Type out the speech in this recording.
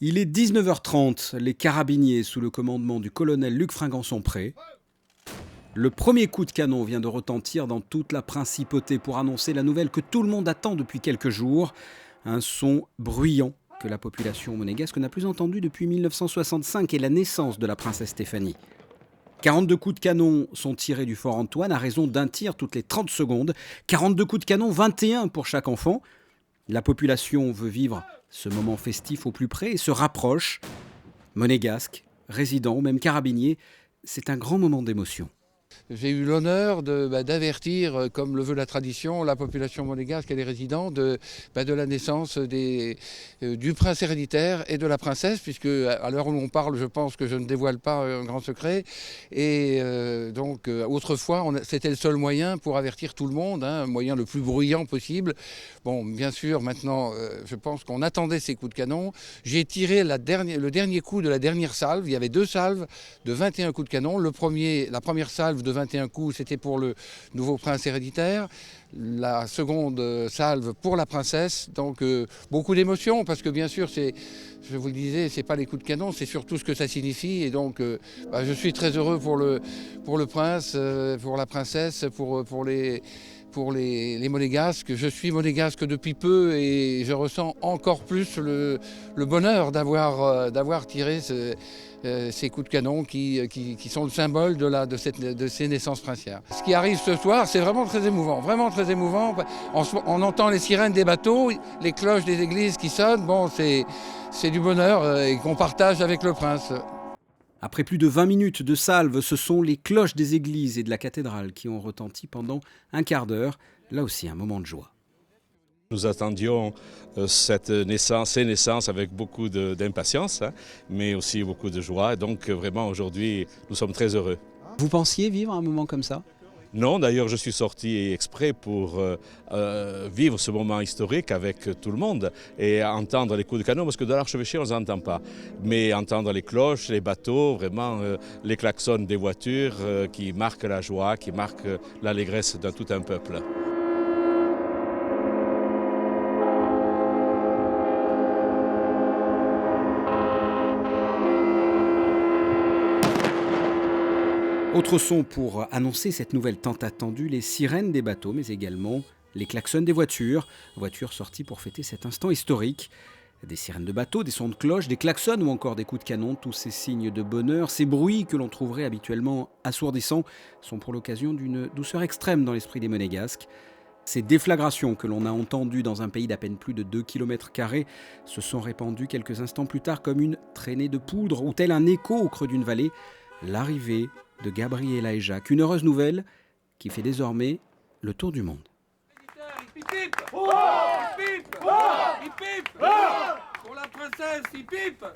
Il est 19h30, les carabiniers sous le commandement du colonel Luc Fringant sont prêts. Le premier coup de canon vient de retentir dans toute la principauté pour annoncer la nouvelle que tout le monde attend depuis quelques jours. Un son bruyant que la population monégasque n'a plus entendu depuis 1965 et la naissance de la princesse Stéphanie. 42 coups de canon sont tirés du fort Antoine à raison d'un tir toutes les 30 secondes. 42 coups de canon, 21 pour chaque enfant. La population veut vivre ce moment festif au plus près et se rapproche. Monégasques, résidents ou même carabiniers, c'est un grand moment d'émotion. J'ai eu l'honneur d'avertir, comme le veut la tradition, la population monégasque et les résidents de la naissance du prince héréditaire et de la princesse, puisque à l'heure où on parle, je pense que je ne dévoile pas un grand secret. Et autrefois, c'était le seul moyen pour avertir tout le monde, un moyen le plus bruyant possible. Bon, bien sûr, maintenant, je pense qu'on attendait ces coups de canon. J'ai tiré le dernier coup de la dernière salve. Il y avait 2 salves de 21 coups de canon. La première salve de 21 coups, c'était pour le nouveau prince héréditaire. La seconde salve pour la princesse. Donc beaucoup d'émotions parce que bien sûr, je vous le disais, c'est pas les coups de canon, c'est surtout ce que ça signifie. Et donc je suis très heureux pour le prince, pour la princesse, pour les monégasques. Je suis monégasque depuis peu et je ressens encore plus le bonheur d'avoir tiré ces coups de canon qui sont le symbole de ces naissances princières. Ce qui arrive ce soir, c'est vraiment très émouvant, vraiment très émouvant. On entend les sirènes des bateaux, les cloches des églises qui sonnent. Bon, c'est du bonheur et qu'on partage avec le prince. Après plus de 20 minutes de salve, ce sont les cloches des églises et de la cathédrale qui ont retenti pendant un quart d'heure. Là aussi, un moment de joie. Nous attendions ces naissances avec beaucoup d'impatience, mais aussi beaucoup de joie. Donc vraiment aujourd'hui, nous sommes très heureux. Vous pensiez vivre un moment comme ça ? Non, d'ailleurs, je suis sorti exprès pour vivre ce moment historique avec tout le monde et entendre les coups de canon, parce que de l'archevêché, on ne les entend pas. Mais entendre les cloches, les bateaux, vraiment les klaxons des voitures qui marquent la joie, qui marquent l'allégresse de tout un peuple. Autre son pour annoncer cette nouvelle tant attendue, les sirènes des bateaux, mais également les klaxons des voitures. Voitures sorties pour fêter cet instant historique. Des sirènes de bateaux, des sons de cloche, des klaxons ou encore des coups de canon, tous ces signes de bonheur, ces bruits que l'on trouverait habituellement assourdissants, sont pour l'occasion d'une douceur extrême dans l'esprit des Monégasques. Ces déflagrations que l'on a entendues dans un pays d'à peine plus de 2 km² se sont répandues quelques instants plus tard comme une traînée de poudre ou tel un écho au creux d'une vallée. L'arrivée de Gabriela et Jacques, une heureuse nouvelle qui fait désormais le tour du monde. Pour la princesse, il pipe.